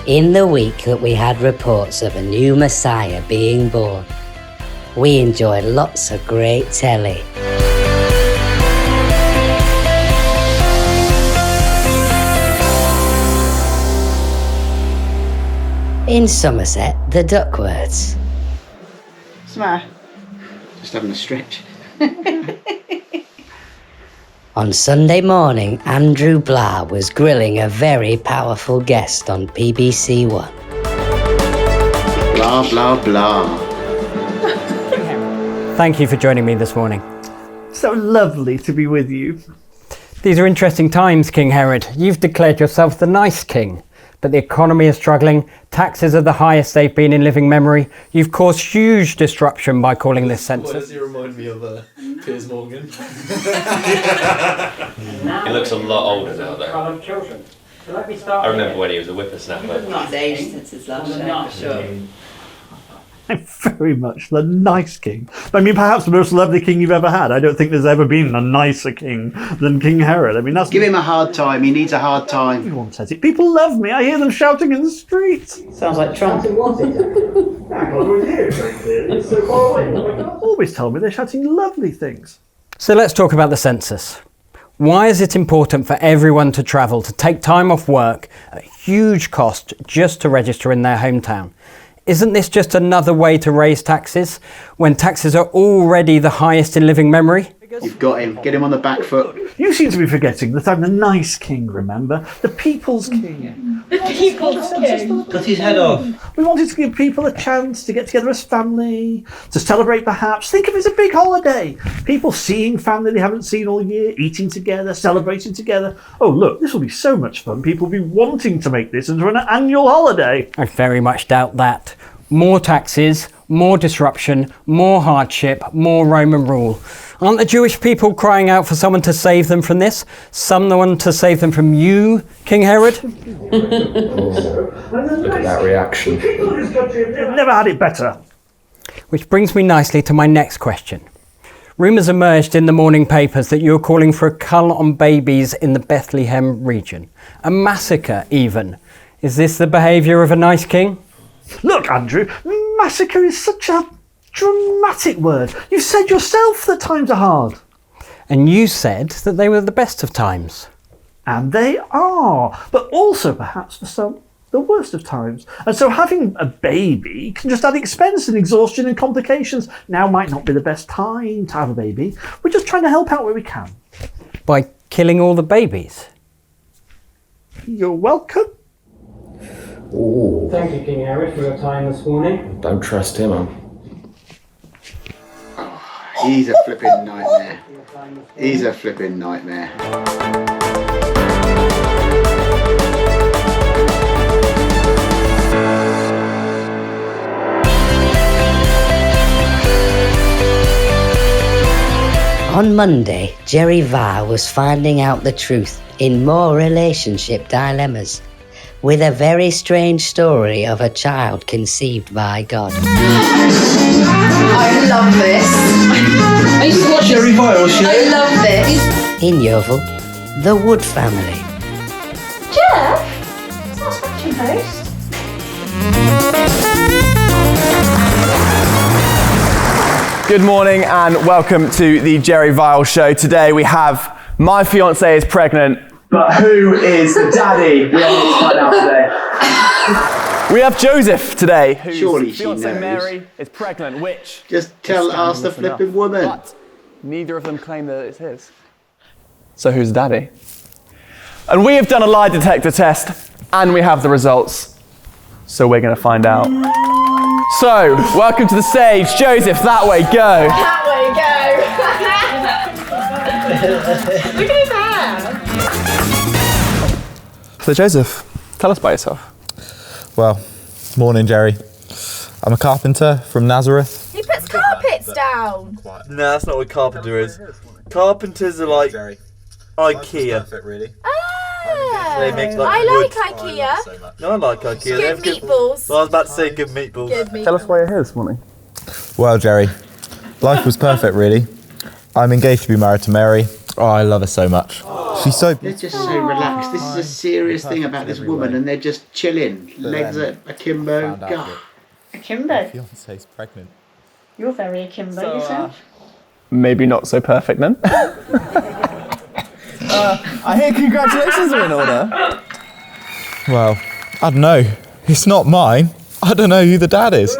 In the week that we had reports of a new Messiah being born, we enjoyed lots of great telly. In Somerset, the Duckworths. Smash. Just having a stretch. On Sunday morning, Andrew Blah was grilling a very powerful guest on BBC One. Blah, blah, blah. Thank you for joining me this morning. So lovely to be with you. These are interesting times, King Herod. You've declared yourself the nice king, but the economy is struggling, taxes are the highest they've been in living memory. You've caused huge disruption by calling this census. Why does he remind me of Piers Morgan? He looks a lot older now, though. I remember when he was a whippersnapper. He's aged since his last show, for sure. I'm very much the nice king. I mean, perhaps the most lovely king you've ever had. I don't think there's ever been a nicer king than King Herod. I mean, that's... Give him a hard time. He needs a hard time. Everyone says it. People love me. I hear them shouting in the streets. Sounds like Trump. Always tell me they're shouting lovely things. So let's talk about the census. Why is it important for everyone to travel, to take time off work at huge cost just to register in their hometown? Isn't this just another way to raise taxes when taxes are already the highest in living memory? You've got him. Get him on the back foot. You seem to be forgetting that I'm the nice king, remember? The people's king. The people's king. Cut his head off. We wanted to give people a chance to get together as family, to celebrate perhaps. Think of it as a big holiday. People seeing family they haven't seen all year, eating together, celebrating together. Oh, look, this will be so much fun. People will be wanting to make this into an annual holiday. I very much doubt that. More taxes, more disruption, more hardship, more Roman rule. Aren't the Jewish people crying out for someone to save them from this? Someone to save them from you, King Herod? Look at that reaction. They've never had it better. Which brings me nicely to my next question. Rumours emerged in the morning papers that you're calling for a cull on babies in the Bethlehem region. A massacre, even. Is this the behaviour of a nice king? Look, Andrew, massacre is such a dramatic word. You've said yourself that times are hard. And you said that they were the best of times. And they are, but also perhaps for some, the worst of times. And so having a baby can just add expense and exhaustion and complications. Now might not be the best time to have a baby. We're just trying to help out where we can. By killing all the babies? You're welcome. Ooh, Thank you, King Herod, for your time this morning. don't trust him, man. He's a flipping nightmare. He's a flipping nightmare. On Monday, Jerry Varr was finding out the truth in more relationship dilemmas, with a very strange story of a child conceived by God. I love this. I used to watch Jerry Vile show. I love this. In Yeovil, the Wood family. Jeff? It's not Scratching Post. Good morning and welcome to the Jerry Vile Show. Today we have my fiancée is pregnant, but who is daddy? We are going to find out today. We have Joseph today, whose Surely she fiancée knows. Mary is pregnant, which Just ask the flipping woman. but neither of them claim that it's his. So who's daddy? And we have done a lie detector test and we have the results. So we're going to find out. So, welcome to the stage. Joseph, that way, go. That way, go. Look at his hair. So Joseph, tell us about yourself. Well, morning, Jerry. I'm a carpenter from Nazareth. He puts carpets down. No, that's not what carpenter is. Carpenters are like IKEA. They make like I wood. like IKEA. No, I like IKEA. They have Good meatballs. Well, I was about to say good meatballs. Good meatballs. Tell us why you're here this morning. Well, Jerry, life was perfect, really. I'm engaged to be married to Mary. Oh, I love her so much. She's so They're beautiful. just so relaxed. This is a serious thing about this woman, and they're just chilling. Legs akimbo. God. Akimbo. Fiance's pregnant. You're very akimbo yourself. Maybe not so perfect then. I hear congratulations are in order. Well, I don't know. It's not mine. I don't know who the dad is.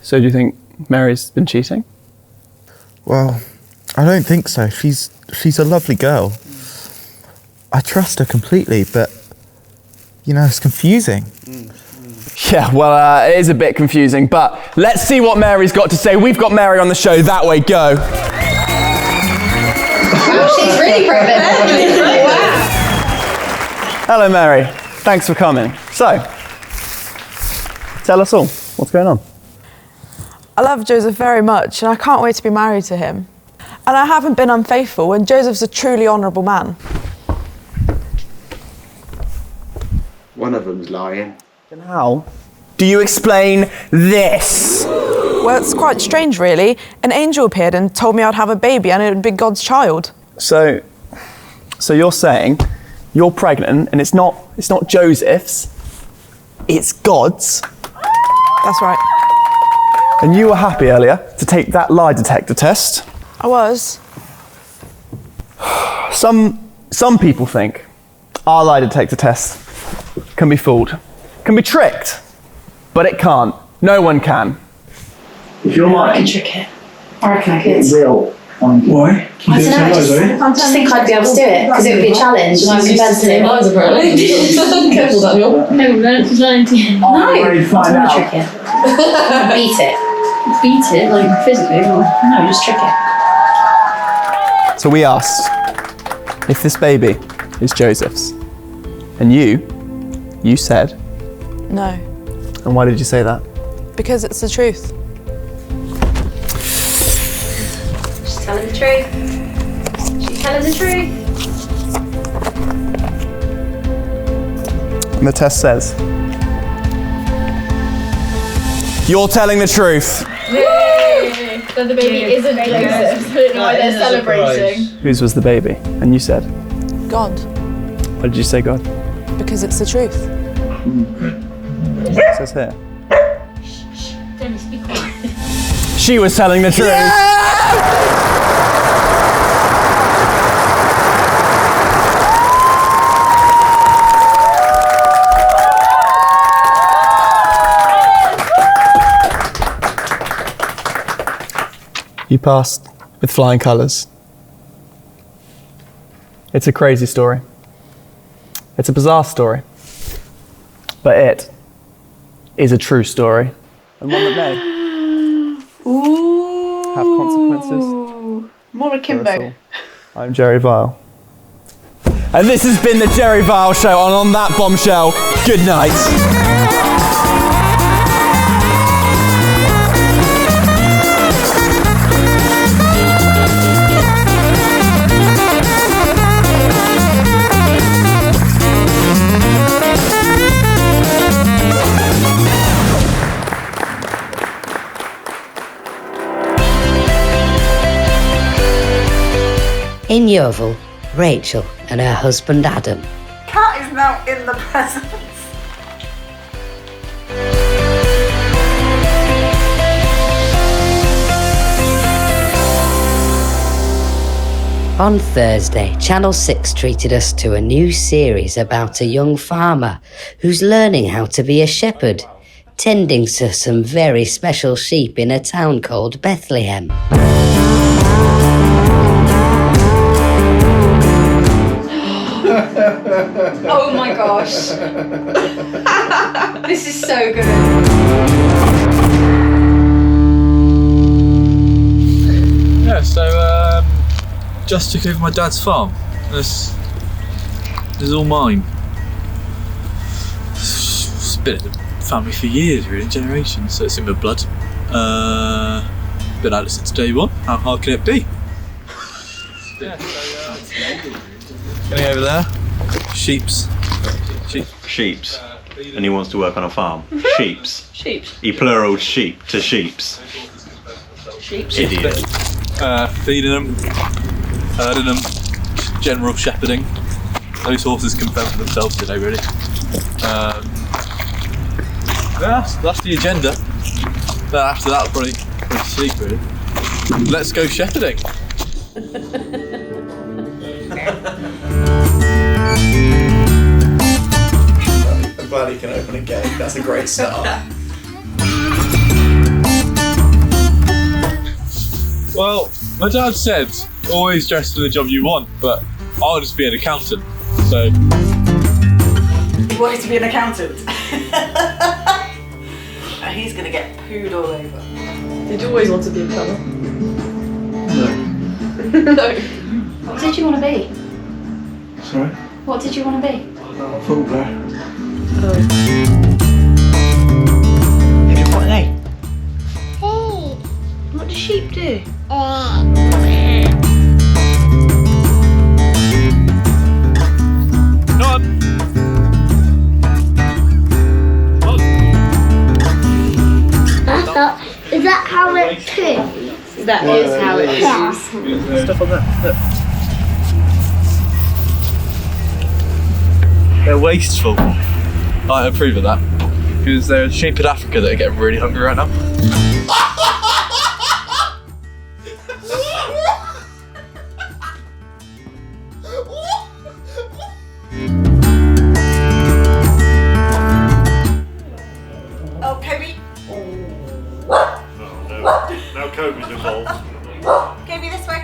So do you think Mary's been cheating? Well, I don't think so. She's a lovely girl. I trust her completely, but it's confusing. Yeah, well, it is a bit confusing, but let's see what Mary's got to say. We've got Mary on the show. That way, go. Wow, she's really pregnant. Wow. Hello, Mary. Thanks for coming. So, tell us all. What's going on? I love Joseph very much and I can't wait to be married to him. And I haven't been unfaithful and Joseph's a truly honourable man. One of them's lying. And how do you explain this? Well, it's quite strange really. An angel appeared and told me I'd have a baby and it would be God's child. So you're saying you're pregnant and it's not Joseph's, it's God's? That's right. And you were happy earlier to take that lie detector test. I was. Some people think our lie detector test can be fooled, can be tricked, but it can't. No one can. If you're I can lying, trick it. I reckon I could. it will. Why? I don't know, I just think I'd be able to do it because it would be a challenge and I'm competitive. Careful, Daniel. No, no, Ready to find I'm out. trick it. Beat it. Beat it, like physically. No, just trick it. So we asked if this baby is Joseph's, and you said. No, And why did you say that? because it's the truth. She's telling the truth. She's telling the truth. And the test says you're telling the truth. Yay! But the baby isn't Joseph. I don't know why they're celebrating. Whose was the baby? And you said. God, Why did you say God? because it's the truth. It says here. Dennis, be quiet. She was telling the truth. You passed with flying colours. It's a crazy story. It's a bizarre story. But it is a true story. And one that may have consequences. More for us akimbo. all. I'm Jerry Vile. And this has been the Jerry Vile Show. And on that bombshell, good night. In Yeovil, Rachel and her husband Adam Cat is now in the presence. On Thursday, Channel 6 treated us to a new series about a young farmer who's learning how to be a shepherd, tending to some very special sheep in a town called Bethlehem. Oh my gosh. This is so good. Yeah, so just took over my dad's farm. This is all mine. It's been in the family for years, really, generations, so it's in my blood. Been at it since day one. How hard can it be? Yeah, so getting over there. Sheeps. and he wants to work on a farm. Sheeps. Sheeps. He pluraled sheep to sheeps. Sheeps. Idiot. Feeding them, herding them, general shepherding. Those horses can fend for themselves today, really. That's the agenda. Then after that, I'll probably sleep, really. Let's go shepherding. I'm glad he can open a gate. That's a great start. Well, my dad said, always dress for the job you want, but I'll just be an accountant, so... You wanted to be an accountant? He's going to get pooed all over. Did you always want to be a plumber? No. What did you want to be? Sorry? What did you want to be? Footballer. Have you got an A? What do sheep do? Is that how it poos? That is how it poos. Stuff on that. Look. They're wasteful. I approve of that. Because there are sheep in Africa that are getting really hungry right now. Oh, Kobe. Now Kobe's involved. Kobe, this way.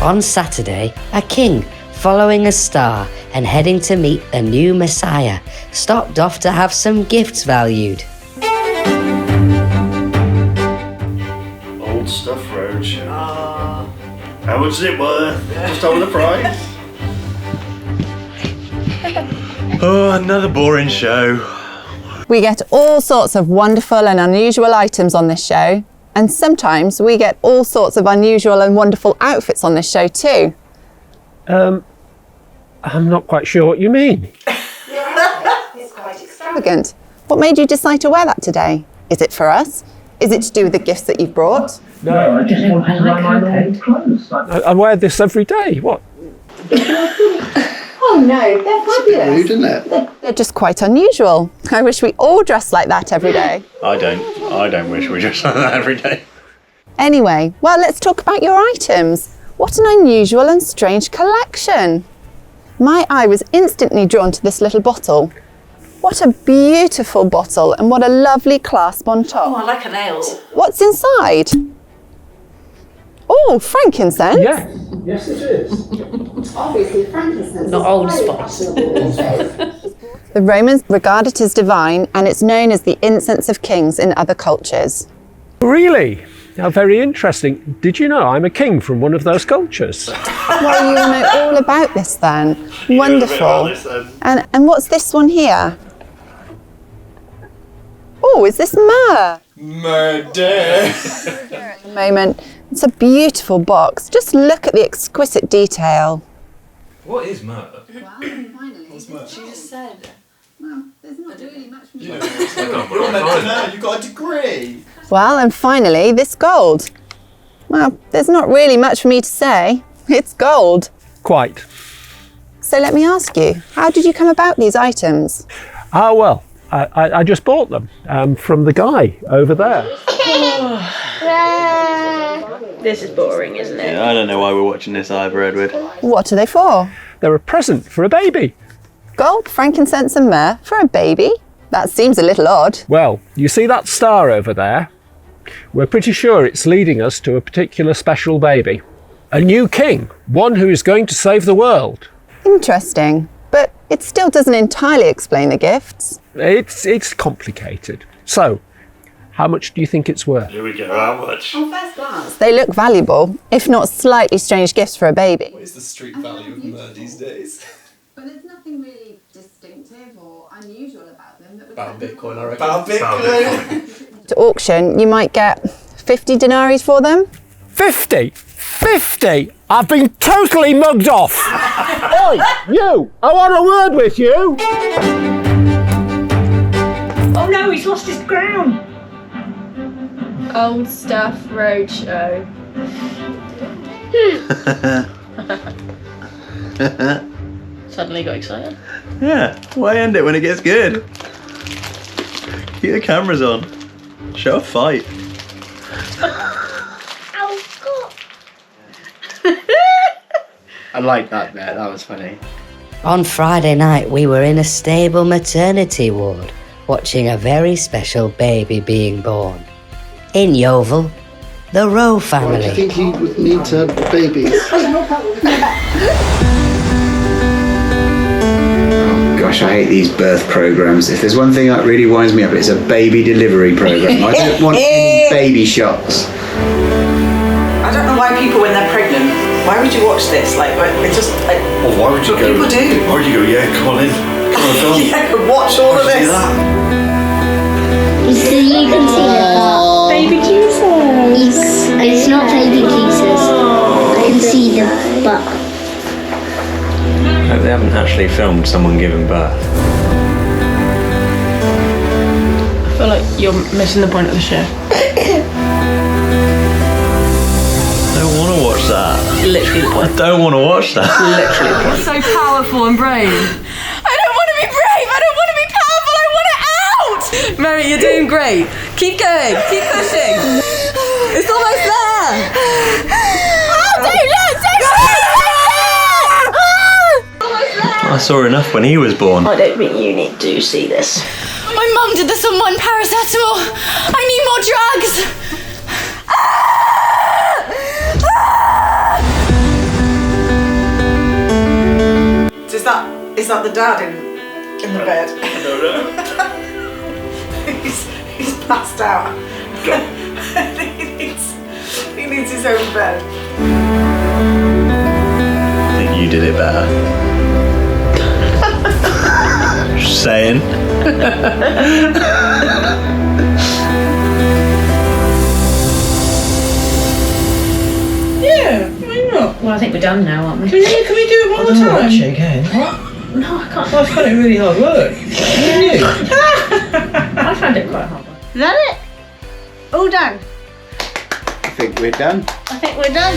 On Saturday, a king, following a star and heading to meet a new Messiah, stopped off to have some gifts valued. Old stuff, Rog. How much is it worth? Just over the price. Oh, another boring show. We get all sorts of wonderful and unusual items on this show, and sometimes we get all sorts of unusual and wonderful outfits on this show too. I'm not quite sure what you mean. It's quite extravagant. What made you decide to wear that today? Is it for us? Is it to do with the gifts that you've brought? No, I just want to wear my normal clothes. I wear this every day. What? Oh no, they're fabulous. Rude, isn't it? They're just quite unusual. I wish we all dressed like that every day. I don't wish we just like that every day. Anyway, well, let's talk about your items. What an unusual and strange collection. My eye was instantly drawn to this little bottle. What a beautiful bottle, and what a lovely clasp on top. Oh, I like her nails. What's inside? Oh, frankincense? Yes it is. Obviously frankincense. Not old spice. The Romans regard it as divine, and it's known as the incense of kings in other cultures. Really? How very interesting. Did you know I'm a king from one of those cultures? Well, you know all about this then. Wonderful. And what's this one here? Oh, is this myrrh? Murder. At the moment, it's a beautiful box. Just look at the exquisite detail. What is myrrh? Wow, finally. What's myrrh? She just said. Well, there's not really much more. You're meant to know. You got a degree. Well, and finally, this gold. Well, there's not really much for me to say. It's gold. Quite. So let me ask you, how did you come about these items? Well, I just bought them from the guy over there. This is boring, isn't it? Yeah, I don't know why we're watching this either, Edward. What are they for? They're a present for a baby. Gold, frankincense and myrrh for a baby? That seems a little odd. Well, you see that star over there? We're pretty sure it's leading us to a particular special baby. A new king, one who is going to save the world. Interesting, but it still doesn't entirely explain the gifts. It's complicated. So, How much do you think it's worth? Here we go, how much? On first glance, they look valuable, if not slightly strange gifts for a baby. What is the street value of them these days? But there's nothing really distinctive or unusual about them. That would About Bitcoin, I reckon. About Bitcoin. To auction, you might get 50 denaries for them. 50? 50? I've been totally mugged off. Oi, you! I want a word with you. Oh no, he's lost his crown. Old Stuff Roadshow. Suddenly got excited. Yeah, why end it when it gets good? Keep the cameras on. Show a fight. I like that bit, that was funny. On Friday night, we were in a stable maternity ward, watching a very special baby being born. In Yeovil, the Rowe family. Why do you think he would need to have babies? Oh gosh, I hate these birth programmes. If there's one thing that really winds me up, it's a baby delivery programme. I don't want any baby shocks. I don't know why people, when they're pregnant, why would you watch this? Like, it's just like. Well, why would you go? People do. Why would you go? Yeah, come on in. Come on, film. Yeah, watch all of this. You can see the Baby Jesus. It's not baby Jesus. I can see the butt. I hope they haven't actually filmed someone giving birth. I feel like you're missing the point of the show. I don't want to watch that. Literally the point. I don't want to watch that. Literally the point. So powerful and brave. I don't want to be brave. I don't want to be powerful. I want it out. Mary, you're doing great. Keep going. Keep pushing. It's almost there. Oh, don't look. Almost there. I saw enough when he was born. I don't think you need to see this. My mum did this on one paracetamol. I need more drugs. Is that the dad in the bed? I don't know. he's passed out. he needs his own bed. I think you did it better. Just saying. Yeah, why not? Well, I think we're done now, aren't we? Can we do it one more time? Watch it again. What? No, I can't. I found it really hard work. I found it quite hard. Is that it? All done? I think we're done. I think we're done.